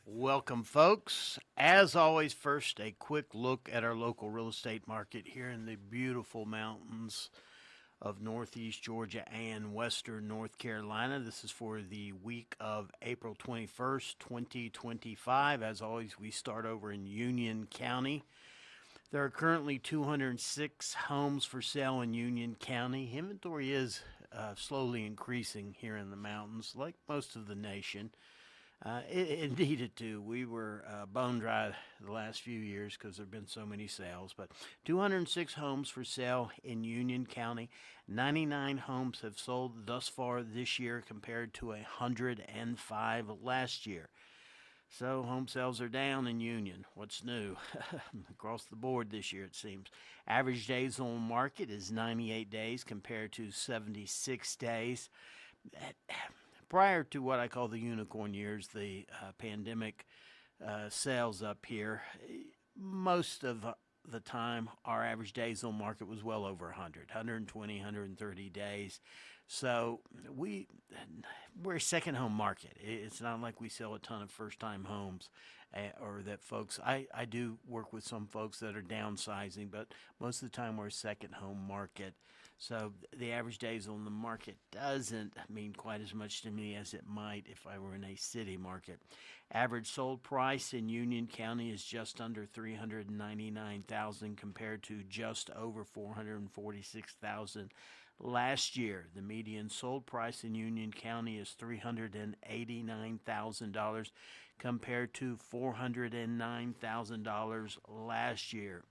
Welcome, folks. As always, first, a quick look at our local real estate market here in the beautiful mountains of Northeast Georgia and Western North Carolina. This is for the week of April 21st, 2025. As always, we start over in Union County. There are currently 206 homes for sale in Union County. Inventory is slowly increasing here in the mountains, like most of the nation. It needed to. We were bone dry the last few years because there have been so many sales. But 206 homes for sale in Union County. 99 homes have sold thus far this year compared to 105 last year. So home sales are down in Union. What's new? Across the board this year, it seems. Average days on market is 98 days compared to 76 days. Prior to what I call the unicorn years, the pandemic sales up here, most of the time our average days on market was well over 100, 120, 130 days. So we're a second home market. It's not like we sell a ton of first time homes or that folks, I do work with some folks that are downsizing, but most of the time we're a second home market. So the average days on the market doesn't mean quite as much to me as it might if I were in a city market. Average sold price in Union County is just under $399,000 compared to just over $446,000 last year. The median sold price in Union County is $389,000 compared to $409,000 last year.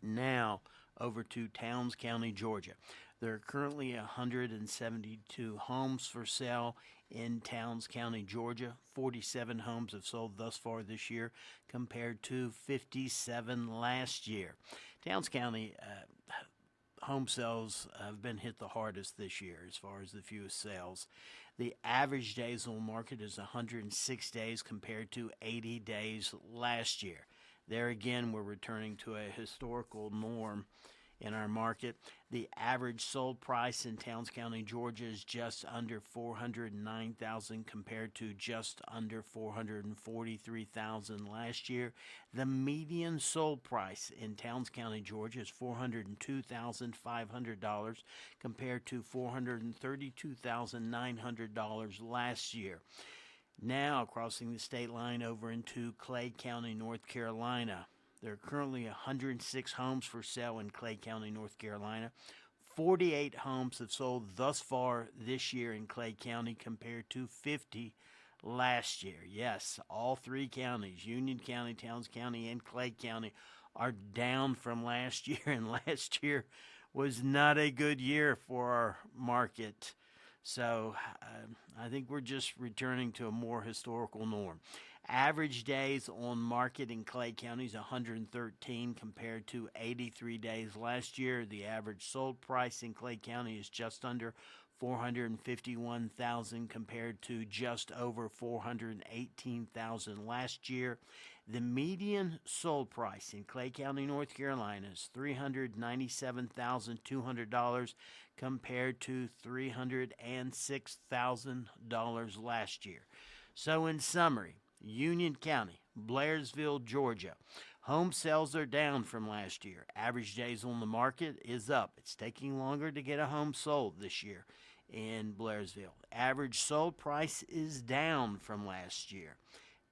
Now, over to Towns County, Georgia. There are currently 172 homes for sale in Towns County, Georgia. 47 homes have sold thus far this year compared to 57 last year. Towns County home sales have been hit the hardest this year as far as the fewest sales. The average days on market is 106 days compared to 80 days last year. There again, we're returning to a historical norm in our market. The average sold price in Towns County, Georgia is just under $409,000 compared to just under $443,000 last year. The median sold price in Towns County, Georgia is $402,500 compared to $432,900 last year. Now, crossing the state line over into Clay County, North Carolina. There are currently 106 homes for sale in Clay County, North Carolina. 48 homes have sold thus far this year in Clay County compared to 50 last year. Yes, all three counties, Union County, Towns County, and Clay County, are down from last year, and last year was not a good year for our market. So I think we're just returning to a more historical norm. Average days on market in Clay County is 113 compared to 83 days last year. The average sold price in Clay County is just under $451,000 compared to just over $418,000 last year. The median sold price in Clay County, North Carolina is $397,200 compared to $306,000 last year. So in summary, Union County, Blairsville, Georgia. Home sales are down from last year. Average days on the market is up. It's taking longer to get a home sold this year in Blairsville. Average sold price is down from last year.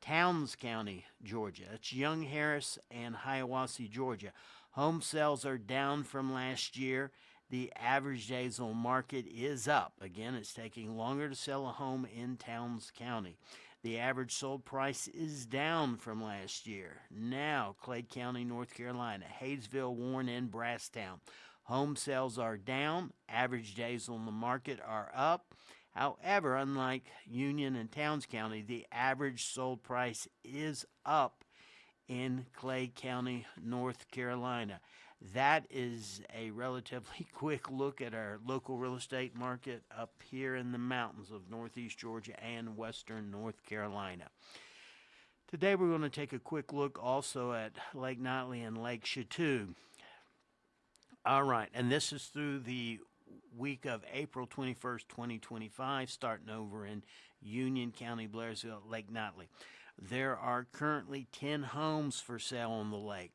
Towns County, Georgia. That's Young Harris and Hiawassee, Georgia. Home sales are down from last year. The average days on market is up. Again, it's taking longer to sell a home in Towns County. The average sold price is down from last year. Now, Clay County, North Carolina, Hayesville, Warne, and Brasstown. Home sales are down. Average days on the market are up. However, unlike Union and Towns County, the average sold price is up in Clay County, North Carolina. That is a relatively quick look at our local real estate market up here in the mountains of Northeast Georgia and Western North Carolina. Today we're going to take a quick look also at Lake Nottely and Lake Chateau. All right, and this is through the week of April 21st, 2025, starting over in Union County, Blairsville, Lake Nottely. There are currently 10 homes for sale on the lake.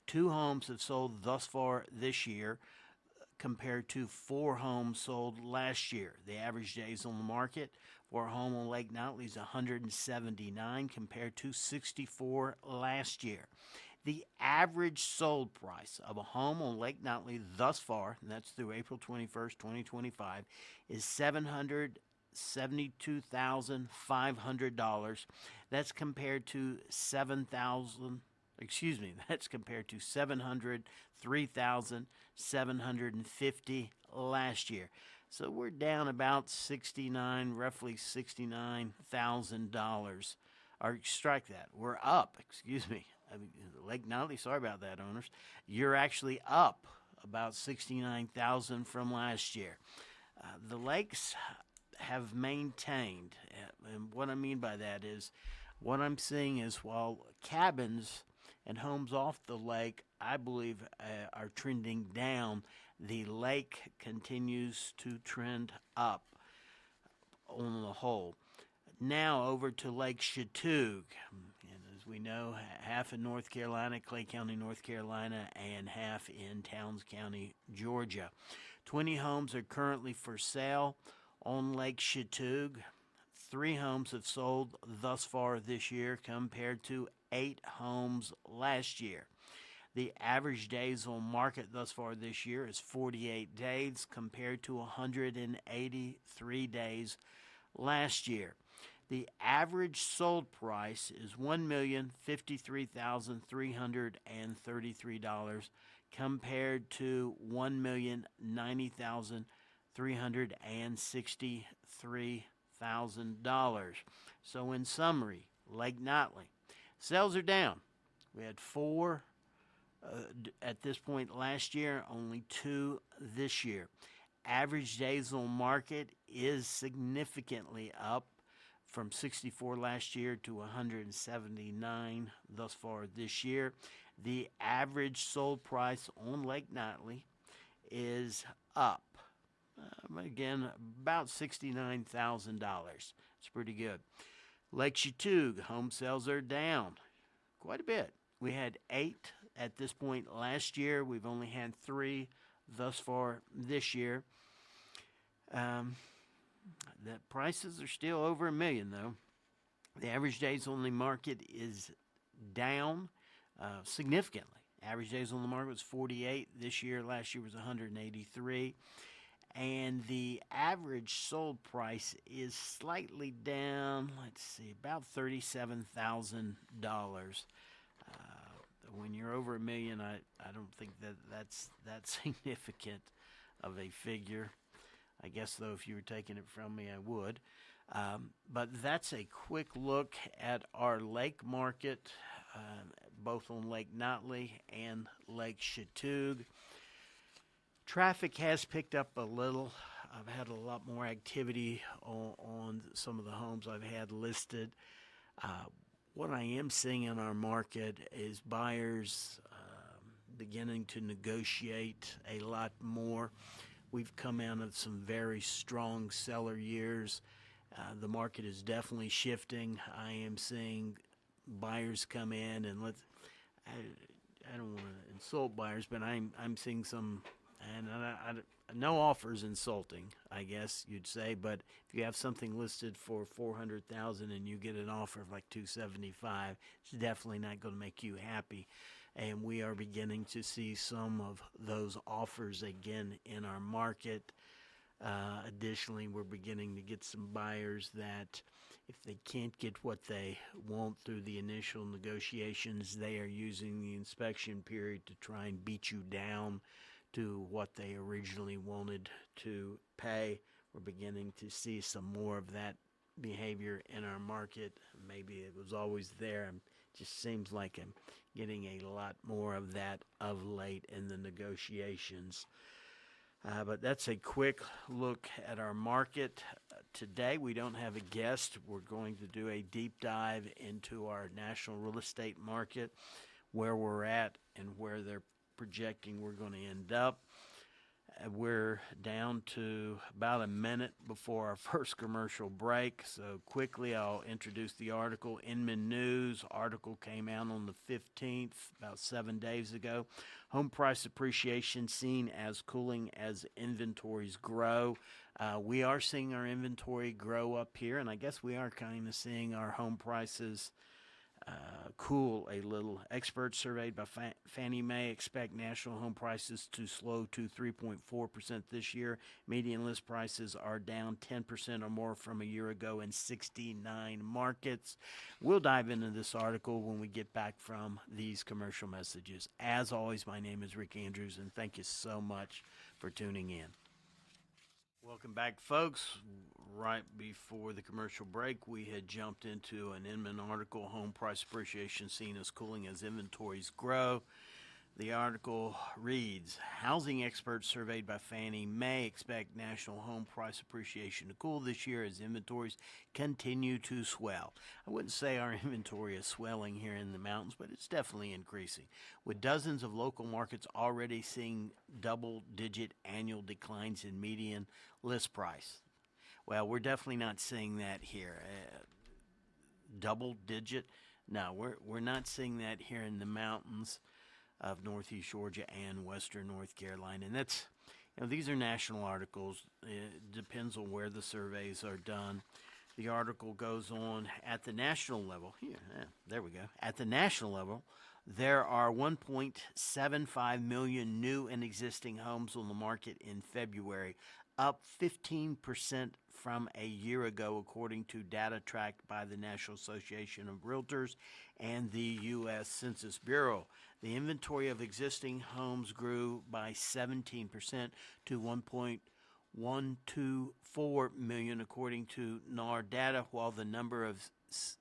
2 homes have sold thus far this year, compared to 4 homes sold last year. The average days on the market for a home on Lake Notley is 179 compared to 64 last year. The average sold price of a home on Lake Notley thus far, and that's through April 21st, 2025, is $772,500. That's compared to 703,750 last year. So we're down about roughly $69,000. Or strike that. We're up, Lake Notley, sorry about that, owners. You're actually up about 69,000 from last year. The lakes have maintained, and what I mean by that is, what I'm seeing is while cabins and homes off the lake, I believe, are trending down, the lake continues to trend up on the whole. Now over to Lake Chatuge. And as we know, half in North Carolina, Clay County, North Carolina, and half in Towns County, Georgia. 20 homes are currently for sale on Lake Chatuge. 3 homes have sold thus far this year compared to 8 homes last year. The average days on market thus far this year is 48 days compared to 183 days last year. The average sold price is $1,053,333 compared to $1,090,363,000. So in summary, Lake Notley, sales are down. We had 4 at this point last year, only 2 this year. Average days on market is significantly up from 64 last year to 179 thus far this year. The average sold price on Lake Notley is up, again, about $69,000. It's pretty good. Lake Chatuge, home sales are down quite a bit. We had 8 at this point last year. We've only had 3 thus far this year. The prices are still over $1 million, though. The average days on the market is down significantly. Average days on the market was 48 this year. Last year was 183. And the average sold price is slightly down, about $37,000. When you're over $1 million, I don't think that's significant of a figure. I guess, though, if you were taking it from me, I would. But that's a quick look at our lake market, both on Lake Notley and Lake Chatuge. Traffic has picked up a little. I've had a lot more activity on some of the homes I've had listed. What I am seeing in our market is buyers beginning to negotiate a lot more. We've come out of some very strong seller years. The market is definitely shifting. I am seeing buyers come in, and I don't want to insult buyers, but I'm seeing some, and no offers insulting, I guess you'd say, but if you have something listed for $400,000 and you get an offer of like $275, it's definitely not going to make you happy. And we are beginning to see some of those offers again in our market. Additionally, we're beginning to get some buyers that if they can't get what they want through the initial negotiations, they are using the inspection period to try and beat you down to what they originally wanted to pay. We're beginning to see some more of that behavior in our market. Maybe it was always there. It just seems like I'm getting a lot more of that of late in the negotiations. But that's a quick look at our market. Today we don't have a guest. We're going to do a deep dive into our national real estate market, where we're at and where they're projecting we're going to end up. We're down to about a minute before our first commercial break, so quickly I'll introduce the article. Inman News article came out on the 15th, about 7 days ago. Home price appreciation seen as cooling as inventories grow. We are seeing our inventory grow up here, and I guess we are kind of seeing our home prices cool a little. Experts surveyed by Fannie Mae expect national home prices to slow to 3.4% this year. Median list prices are down 10% or more from a year ago in 69 markets. We'll dive into this article when we get back from these commercial messages. As always, my name is Rick Andrews, and thank you so much for tuning in. Welcome back, folks. Right before the commercial break, we had jumped into an Inman article, home price appreciation seen as cooling as inventories grow. The article reads, housing experts surveyed by Fannie Mae expect national home price appreciation to cool this year as inventories continue to swell. I wouldn't say our inventory is swelling here in the mountains, but it's definitely increasing, with dozens of local markets already seeing double-digit annual declines in median list price. Well, we're definitely not seeing that here. Double-digit? No, we're not seeing that here in the mountains of northeast Georgia and western North Carolina. And that's, these are national articles. It depends on where the surveys are done. The article goes on at the national level. There we go. At the national level, there are 1.75 million new and existing homes on the market in February, up 15% from a year ago, according to data tracked by the National Association of Realtors and the U.S. Census Bureau. The inventory of existing homes grew by 17% to 1.124 million, according to NAR data, while the number of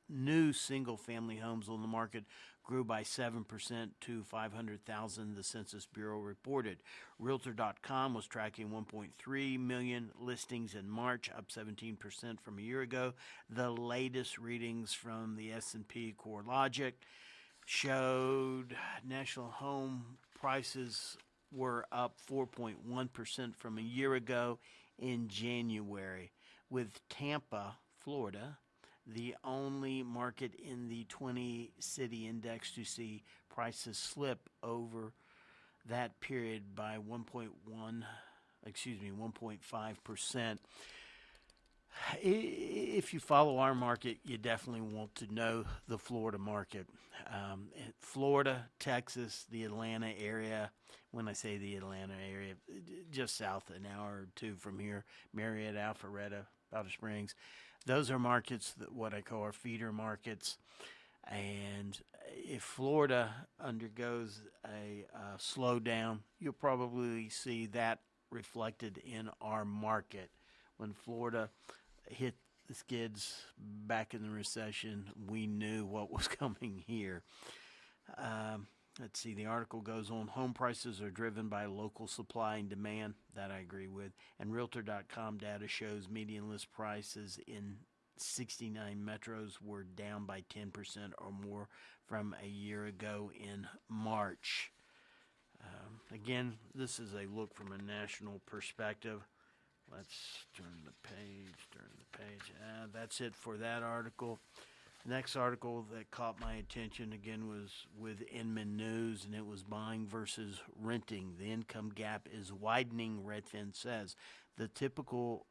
new single-family homes on the market grew by 7% to 500,000, the Census Bureau reported. Realtor.com was tracking 1.3 million listings in March, up 17% from a year ago. The latest readings from the S&P CoreLogic showed national home prices were up 4.1% from a year ago in January, with Tampa, Florida, the only market in the 20-city index to see prices slip over that period by 1.5%. If you follow our market, you definitely want to know the Florida market. Florida, Texas, the Atlanta area. When I say the Atlanta area, just south an hour or two from here, Marietta, Alpharetta, Powder Springs. Those are markets that what I call our feeder markets. And if Florida undergoes a slowdown, you'll probably see that reflected in our market. When Florida hit the skids back in the recession, we knew what was coming here. Let's see, the article goes on. Home prices are driven by local supply and demand. That I agree with. And Realtor.com data shows median list prices in 69 metros were down by 10% or more from a year ago in March. Again, this is a look from a national perspective. Let's turn the page. That's it for that article. The next article that caught my attention again was with Inman News, and it was buying versus renting. The income gap is widening, Redfin says. The typical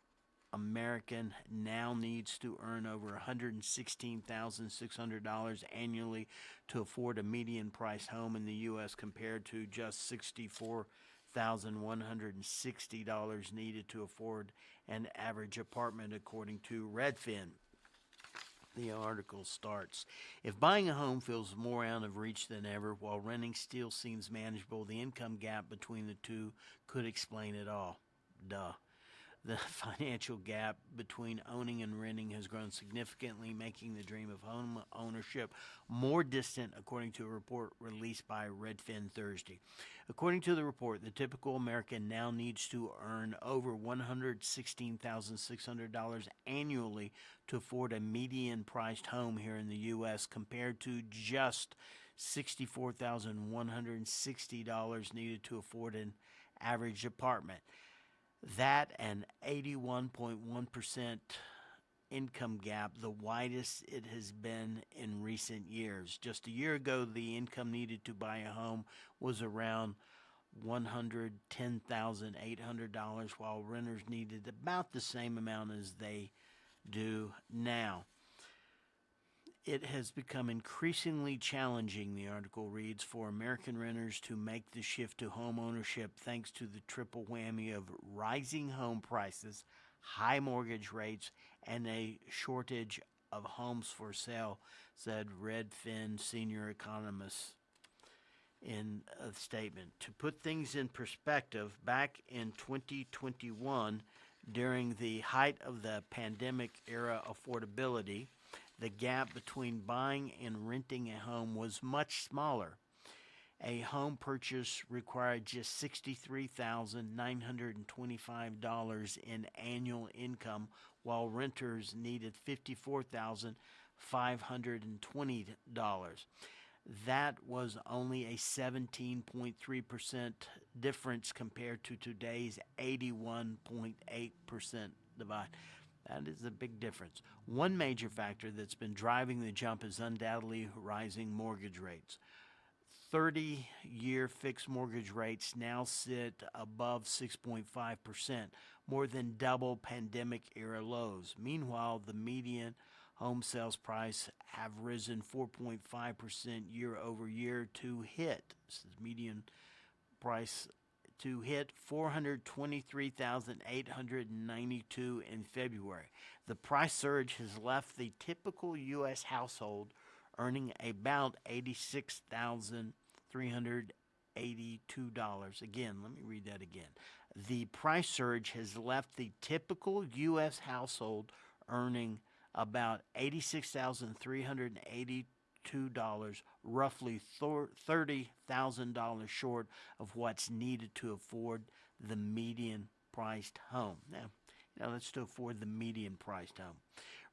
American now needs to earn over $116,600 annually to afford a median-priced home in the U.S. compared to just $64,160 needed to afford an average apartment, according to Redfin. The article starts, if buying a home feels more out of reach than ever, while renting still seems manageable, the income gap between the two could explain it all. Duh. The financial gap between owning and renting has grown significantly, making the dream of home ownership more distant, according to a report released by Redfin Thursday. According to the report, the typical American now needs to earn over $116,600 annually to afford a median-priced home here in the U.S., compared to just $64,160 needed to afford an average apartment. That and 81.1% income gap, the widest it has been in recent years. Just a year ago, the income needed to buy a home was around $110,800, while renters needed about the same amount as they do now. It has become increasingly challenging, the article reads, for American renters to make the shift to home ownership thanks to the triple whammy of rising home prices, high mortgage rates, and a shortage of homes for sale, said Redfin senior economist in a statement. To put things in perspective, back in 2021, during the height of the pandemic era affordability, the gap between buying and renting a home was much smaller. A home purchase required just $63,925 in annual income, while renters needed $54,520. That was only a 17.3% difference compared to today's 81.8% divide. That is a big difference. One major factor that's been driving the jump is undoubtedly rising mortgage rates. 30-year fixed mortgage rates now sit above 6.5%, more than double pandemic-era lows. Meanwhile, the median home sales price have risen 4.5% year over year to hit, this is median price, to hit $423,892 in February. The price surge has left the typical U.S. household earning about $86,382. Again, let me read that again. The price surge has left the typical U.S. household earning about $86,382, roughly $30,000 short of what's needed to afford the median priced home. Now let's to afford the median priced home.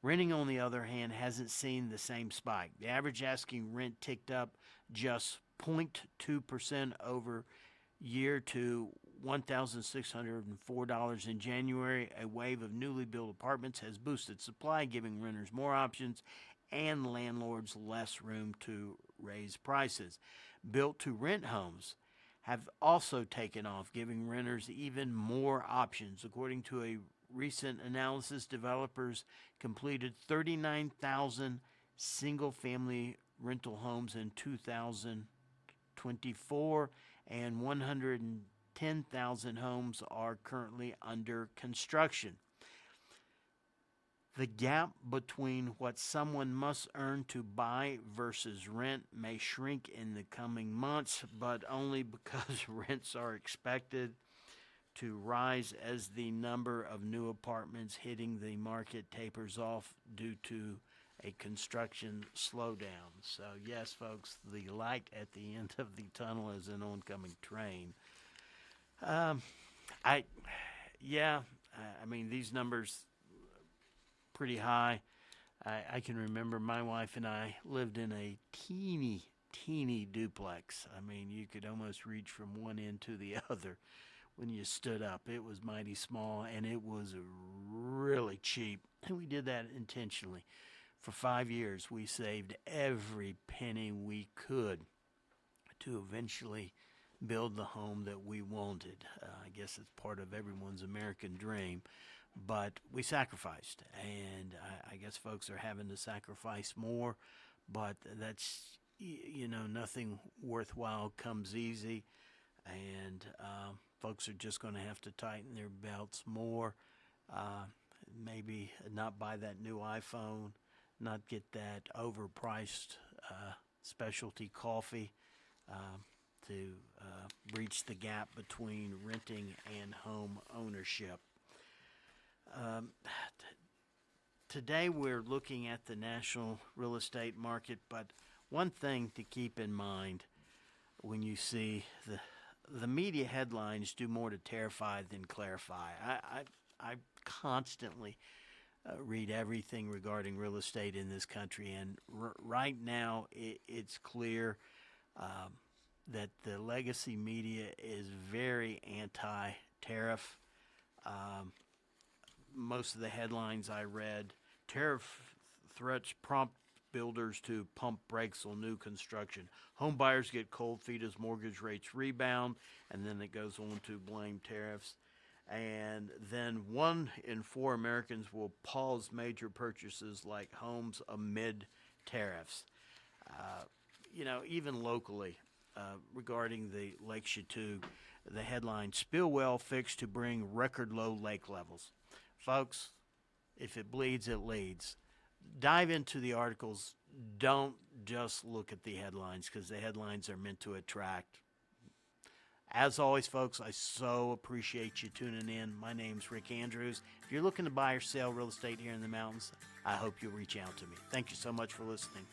Renting, on the other hand, hasn't seen the same spike. The average asking rent ticked up just 0.2% over year to $1,604 in January. A wave of newly built apartments has boosted supply, giving renters more options and landlords less room to raise prices. Built-to-rent homes have also taken off, giving renters even more options. According to a recent analysis, developers completed 39,000 single-family rental homes in 2024, and 110,000 homes are currently under construction. The gap between what someone must earn to buy versus rent may shrink in the coming months, but only because rents are expected to rise as the number of new apartments hitting the market tapers off due to a construction slowdown. So yes, folks, the light at the end of the tunnel is an oncoming train. I mean, these numbers pretty high. I can remember my wife and I lived in a teeny duplex. I mean, you could almost reach from one end to the other when you stood up. It was mighty small, and it was really cheap, and we did that intentionally. For 5 years, we saved every penny we could to eventually build the home that we wanted. I guess it's part of everyone's American dream, but we sacrificed, and I guess folks are having to sacrifice more, but that's, nothing worthwhile comes easy, and folks are just going to have to tighten their belts more, maybe not buy that new iPhone, not get that overpriced specialty coffee to breach the gap between renting and home ownership. Today we're looking at the national real estate market, but one thing to keep in mind when you see the media headlines do more to terrify than clarify. I constantly read everything regarding real estate in this country, and right now it's clear that the legacy media is very anti-tariff. Most of the headlines I read, tariff threats prompt builders to pump brakes on new construction. Home buyers get cold feet as mortgage rates rebound, and then it goes on to blame tariffs. And then 1 in 4 Americans will pause major purchases like homes amid tariffs. Even locally, regarding the Lake Chateau, the headline, spill well fixed to bring record low lake levels. Folks, if it bleeds, it leads. Dive into the articles. Don't just look at the headlines, because the headlines are meant to attract. As always, folks, I so appreciate you tuning in. My name's Rick Andrews. If you're looking to buy or sell real estate here in the mountains, I hope you'll reach out to me. Thank you so much for listening.